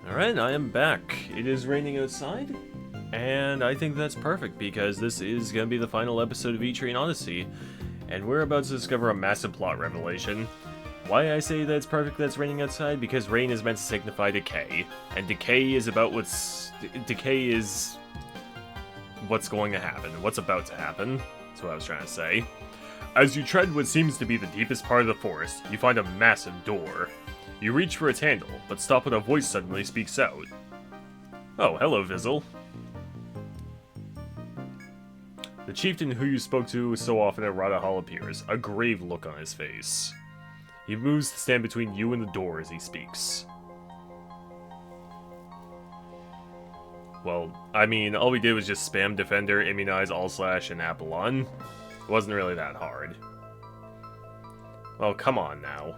Alright, I am back. It is raining outside, and I think that's perfect because this is going to be the final episode of Etrian Odyssey, and we're about to discover a massive plot revelation. Why I say that it's perfect that it's raining outside? Because rain is meant to signify decay, and decay is what's going to happen, what's about to happen. That's what I was trying to say. As you tread what seems to be the deepest part of the forest, you find a massive door. You reach for its handle, but stop when a voice suddenly speaks out. Oh, hello, Visil. The chieftain who you spoke to so often at Rada Hall appears, a grave look on his face. He moves to stand between you and the door as he speaks. Well, I mean, all we did was just spam Defender, Immunize, All-Slash, and Apollon. It wasn't really that hard. Well, come on now.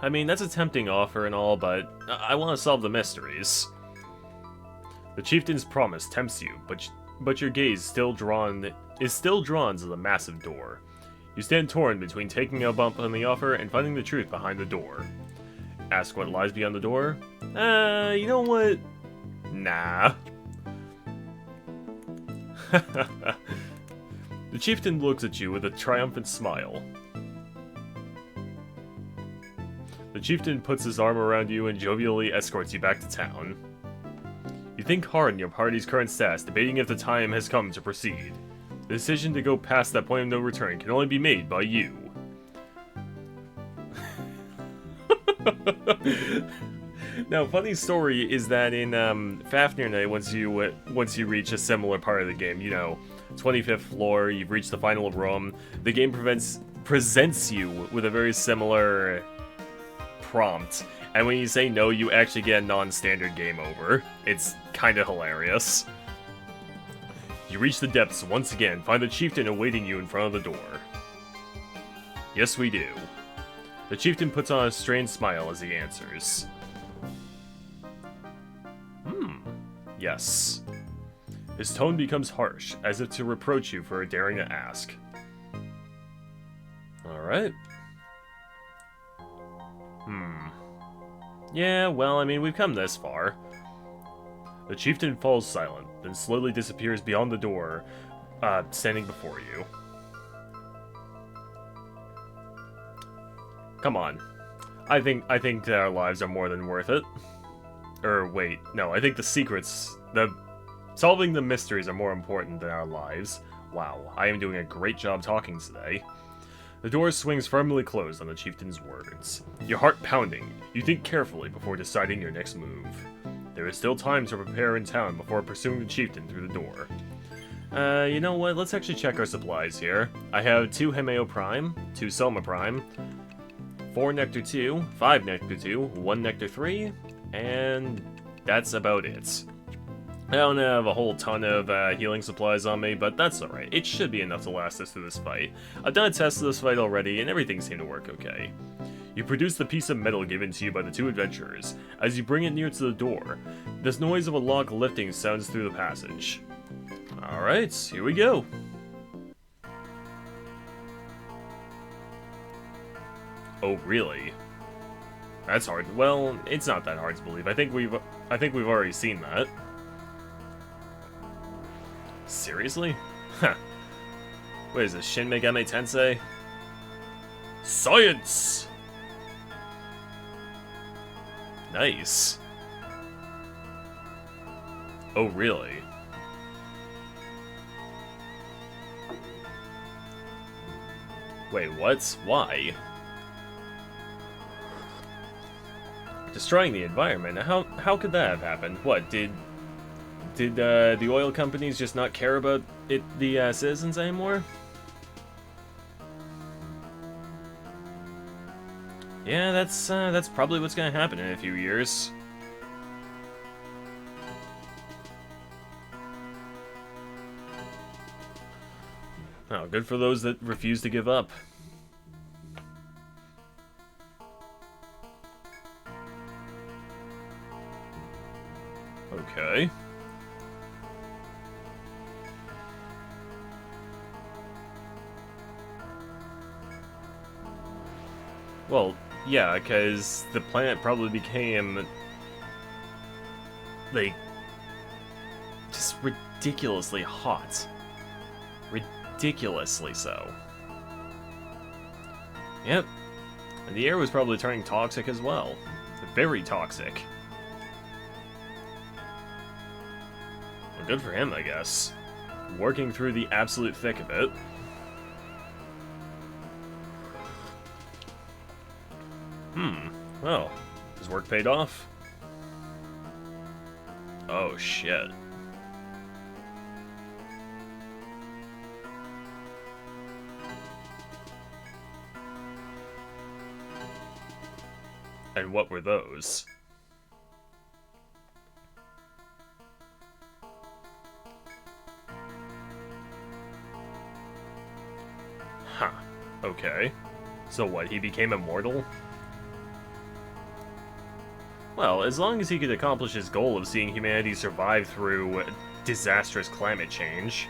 I mean, that's a tempting offer and all, but I want to solve the mysteries. The chieftain's promise tempts you, but your gaze is still drawn to the massive door. You stand torn between taking a bump on the offer and finding the truth behind the door. Ask what lies beyond the door? You know what? Nah. The chieftain looks at you with a triumphant smile. The chieftain puts his arm around you and jovially escorts you back to town. You think hard on your party's current status, debating if the time has come to proceed. The decision to go past that point of no return can only be made by you. Now, funny story is that in Fafnir Night, once you reach a similar part of the game, you know, 25th floor, you've reached the final room, the game presents you with a very similar prompt, and when you say no, you actually get a non-standard game over. It's kinda hilarious. You reach the depths once again, find the chieftain awaiting you in front of the door. Yes, we do. The chieftain puts on a strange smile as he answers. Yes. His tone becomes harsh, as if to reproach you for daring to ask. Alright. Yeah, well, I mean, we've come this far. The chieftain falls silent, then slowly disappears beyond the door, standing before you. Come on. I think that our lives are more than worth it. Wait, no, I think solving the mysteries are more important than our lives. Wow, I am doing a great job talking today. The door swings firmly closed on the chieftain's words. Your heart pounding, you think carefully before deciding your next move. There is still time to prepare in town before pursuing the chieftain through the door. You know what, let's actually check our supplies here. I have 2 Hemeo Prime, 2 Selma Prime, 4 Nectar 2, 5 Nectar 2, 1 Nectar 3, and that's about it. I don't have a whole ton of healing supplies on me, but that's alright. It should be enough to last us through this fight. I've done a test of this fight already, and everything seemed to work okay. You produce the piece of metal given to you by the 2 adventurers. As you bring it near to the door, this noise of a lock lifting sounds through the passage. Alright, here we go. Oh, really? That's hard. Well, it's not that hard to believe. I think we've already seen that. Seriously? Huh. What is this, Shin Megami Tensei? Science! Nice. Oh, really? Wait, what? Why? Destroying the environment? How could that have happened? What, did the oil companies just not care about the citizens anymore? Yeah, that's probably what's gonna happen in a few years. Oh, good for those that refuse to give up. Okay. Well, Yeah, because the planet probably became, like, just ridiculously hot. Ridiculously so. Yep. And the air was probably turning toxic as well. Very toxic. Well, good for him, I guess. Working through the absolute thick of it. Well, his work paid off. Oh, shit. And what were those? Huh. Okay. So what, he became immortal? Well, as long as he could accomplish his goal of seeing humanity survive through disastrous climate change.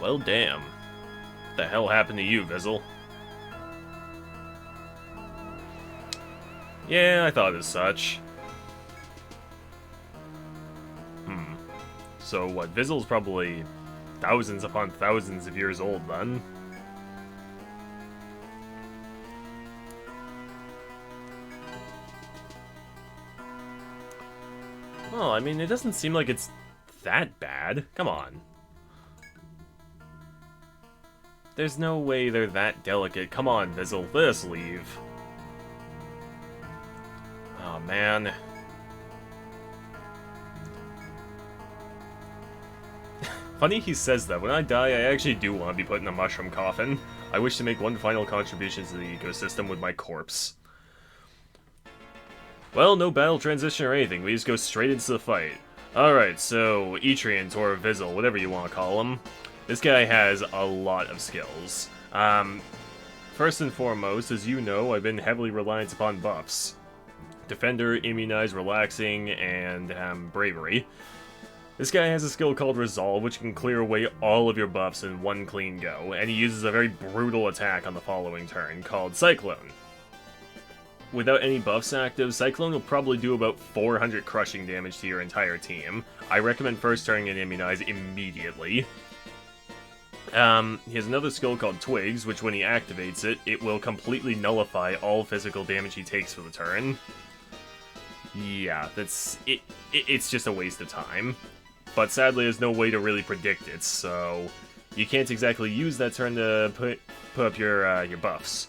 Well, damn. What the hell happened to you, Visil? Yeah, I thought as such. So what, Visil's probably thousands upon thousands of years old then? Well, I mean, it doesn't seem like it's that bad. Come on. There's no way they're that delicate. Come on, Visil, let us leave. Oh, man. Funny he says that. When I die, I actually do want to be put in a mushroom coffin. I wish to make one final contribution to the ecosystem with my corpse. Well, no battle transition or anything. We just go straight into the fight. Alright, so Etrian, or Visil, whatever you want to call him. This guy has a lot of skills. First and foremost, as you know, I've been heavily reliant upon buffs. Defender, Immunize, Relaxing, and Bravery. This guy has a skill called Resolve, which can clear away all of your buffs in one clean go, and he uses a very brutal attack on the following turn, called Cyclone. Without any buffs active, Cyclone will probably do about 400 crushing damage to your entire team. I recommend first turning in Immunize immediately. He has another skill called Twigs, which when he activates it, it will completely nullify all physical damage he takes for the turn. Yeah, that's it. It's just a waste of time. But sadly, there's no way to really predict it, so you can't exactly use that turn to put up your buffs.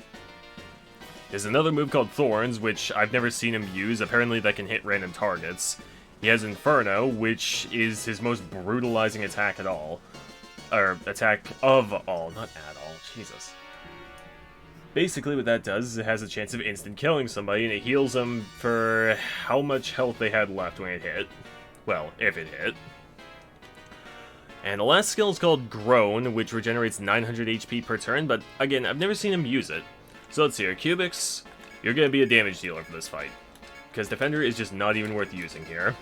There's another move called Thorns, which I've never seen him use. Apparently that can hit random targets. He has Inferno, which is his most brutalizing attack at all. Or, attack of all, not at all. Jesus. Basically what that does is it has a chance of instant killing somebody, and it heals them for how much health they had left when it hit. Well, if it hit. And the last skill is called Groan, which regenerates 900 HP per turn, but again, I've never seen him use it. So let's see here, Cubics, you're going to be a damage dealer for this fight. Because Defender is just not even worth using here.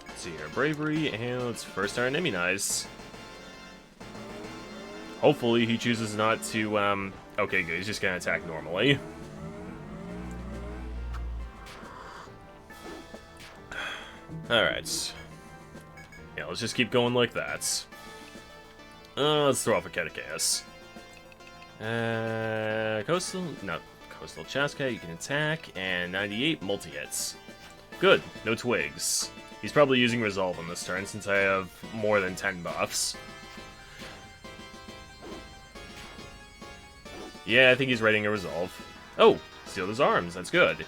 Let's see here, Bravery, and let's first turn Immunize. Hopefully he chooses not to, okay good, he's just going to attack normally. Alright. Yeah, let's just keep going like that. Let's throw off a Catechas. Coastal Chaska, you can attack, and 98 multi-hits. Good, no Twigs. He's probably using Resolve on this turn since I have more than 10 buffs. Yeah, I think he's writing a Resolve. Oh, Steal his arms, that's good.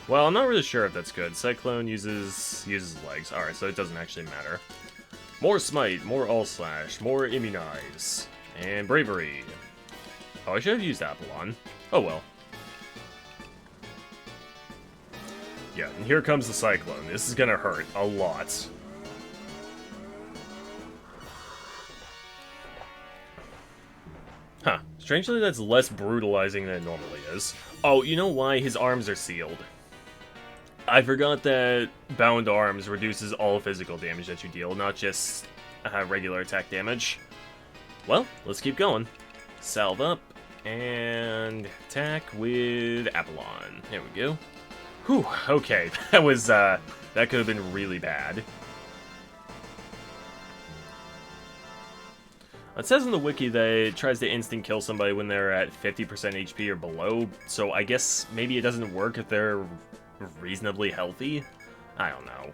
Well, I'm not really sure if that's good. Cyclone uses legs. Alright, so it doesn't actually matter. More Smite, more All Slash, more Immunize, and Bravery. Oh, I should have used Apollon. Oh well. Yeah, and here comes the Cyclone. This is gonna hurt a lot. Huh. Strangely, that's less brutalizing than it normally is. Oh, you know why? His arms are sealed. I forgot that bound arms reduces all physical damage that you deal, not just regular attack damage. Well, let's keep going. Salve up, and attack with Apollon. There we go. Whew, okay, that was, that could have been really bad. It says in the wiki that it tries to instant kill somebody when they're at 50% HP or below, so I guess maybe it doesn't work if they're reasonably healthy? I don't know.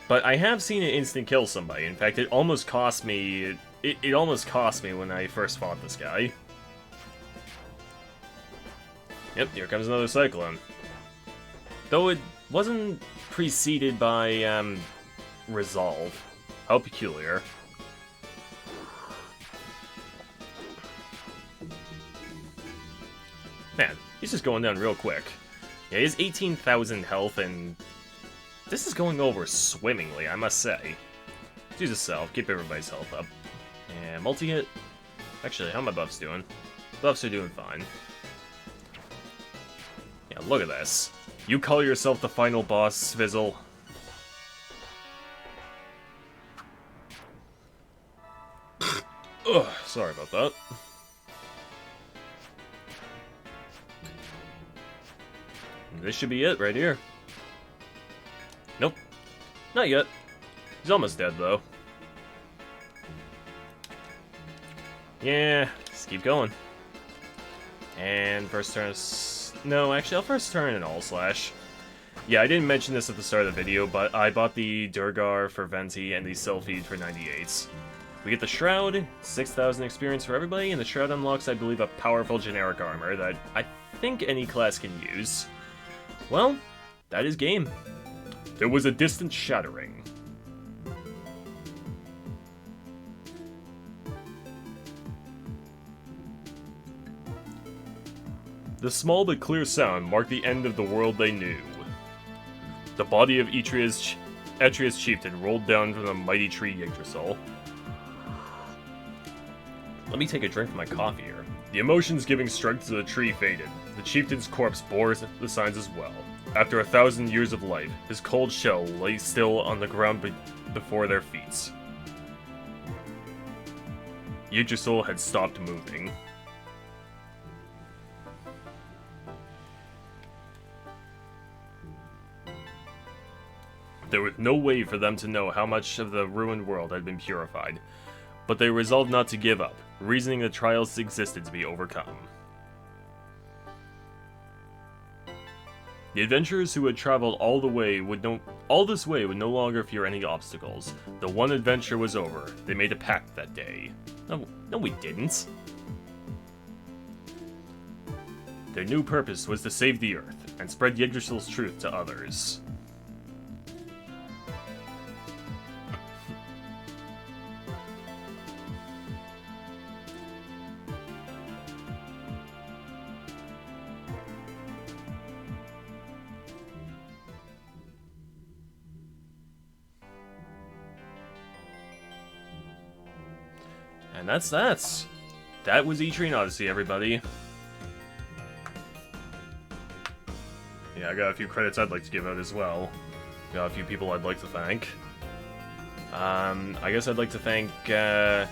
But I have seen it instant kill somebody. In fact, it almost cost me... It almost cost me when I first fought this guy. Yep, here comes another Cyclone. Though it wasn't preceded by, Resolve. How peculiar. Man, he's just going down real quick. Yeah, he has 18,000 health, and this is going over swimmingly, I must say. Use a self, keep everybody's health up. And multi-hit. Actually, how are my buffs doing? Buffs are doing fine. Yeah, look at this. You call yourself the final boss, Visil. Ugh, sorry about that. This should be it right here. Nope. Not yet. He's almost dead, though. Yeah, just keep going. And first turn is... No, actually, I'll first turn an all-slash. Yeah, I didn't mention this at the start of the video, but I bought the Durgar for Venti and the Sylphid for 98s. We get the Shroud, 6,000 experience for everybody, and the Shroud unlocks, I believe, a powerful generic armor that I think any class can use. Well, that is game. There was a distant shattering. The small but clear sound marked the end of the world they knew. The body of Etria's chieftain rolled down from the mighty tree Yggdrasil. Let me take a drink from my coffee here. The emotions giving strength to the tree faded. The chieftain's corpse bore the signs as well. After 1,000 years of life, his cold shell lay still on the ground before their feet. Yggdrasil had stopped moving. There was no way for them to know how much of the ruined world had been purified, but they resolved not to give up, reasoning the trials existed to be overcome. The adventurers who had traveled all this way would no longer fear any obstacles. The one adventure was over. They made a pact that day. No, we didn't. Their new purpose was to save the Earth and spread Yggdrasil's truth to others. And that's that. That was Etrian Odyssey, everybody. Yeah, I got a few credits I'd like to give out as well. Got a few people I'd like to thank. I guess I'd like to thank another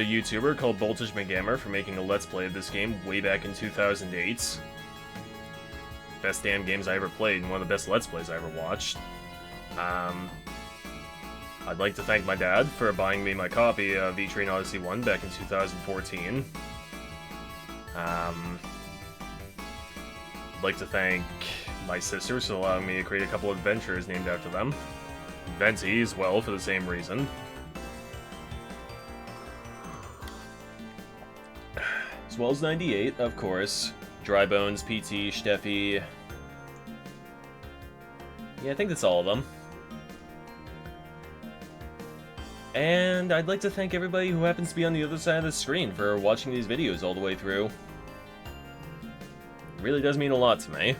YouTuber called Voltage McGammer for making a Let's Play of this game way back in 2008. Best damn games I ever played, and one of the best Let's Plays I ever watched. I'd like to thank my dad for buying me my copy of Etrian Odyssey 1 back in 2014. I'd like to thank my sisters for allowing me to create a couple of adventures named after them. Venti as well, for the same reason. As well as 98, of course. Drybones, PT, Steffi. Yeah, I think that's all of them. And I'd like to thank everybody who happens to be on the other side of the screen for watching these videos all the way through. It really does mean a lot to me.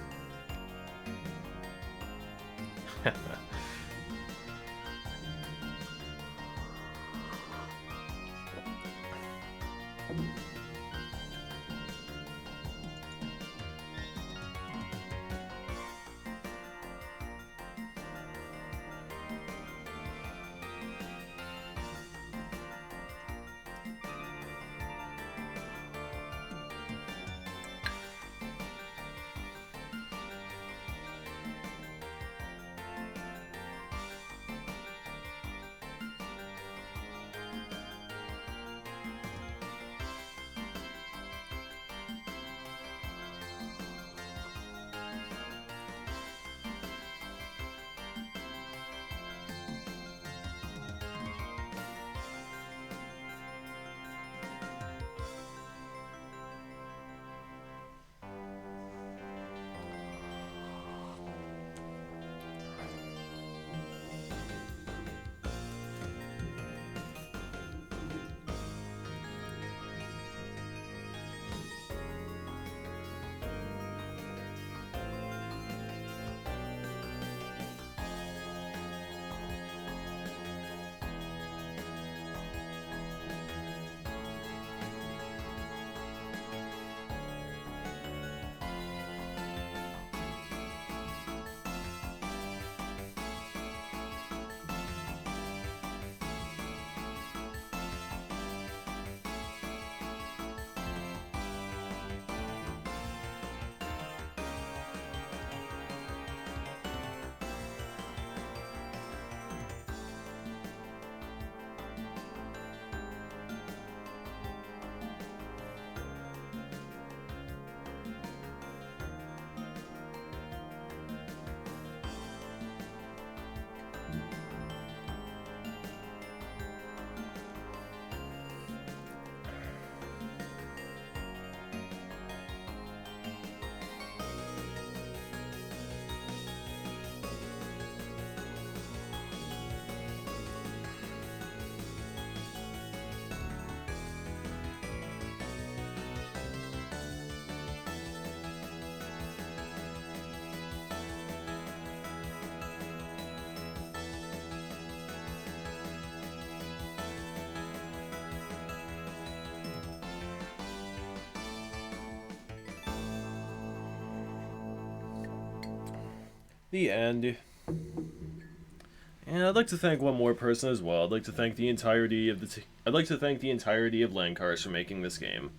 The end. And I'd like to thank one more person as well. I'd like to thank the entirety of Landcars for making this game.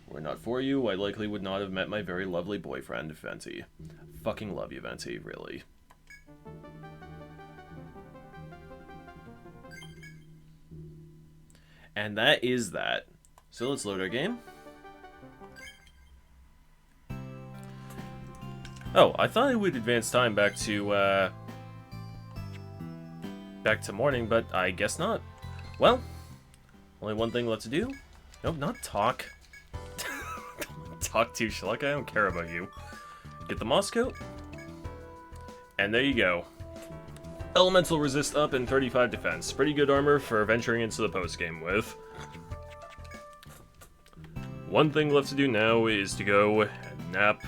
Were it not for you, I likely would not have met my very lovely boyfriend, Venti. Fucking love you, Venti, really. And that is that. So let's load our game. Oh, I thought it would advance time back to morning, but I guess not. Well, only one thing left to do. Nope, not talk. Talk to Shalaka, I don't care about you. Get the moss coat. And there you go. Elemental resist up and 35 defense. Pretty good armor for venturing into the post-game with. One thing left to do now is to go and nap.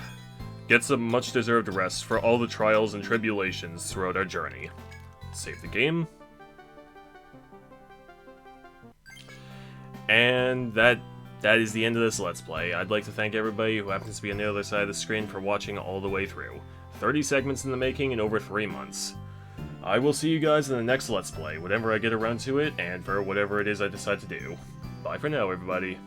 Get some much-deserved rest for all the trials and tribulations throughout our journey. Save the game. And that is the end of this Let's Play. I'd like to thank everybody who happens to be on the other side of the screen for watching all the way through. 30 segments in the making in over 3 months. I will see you guys in the next Let's Play, whenever I get around to it, and for whatever it is I decide to do. Bye for now, everybody.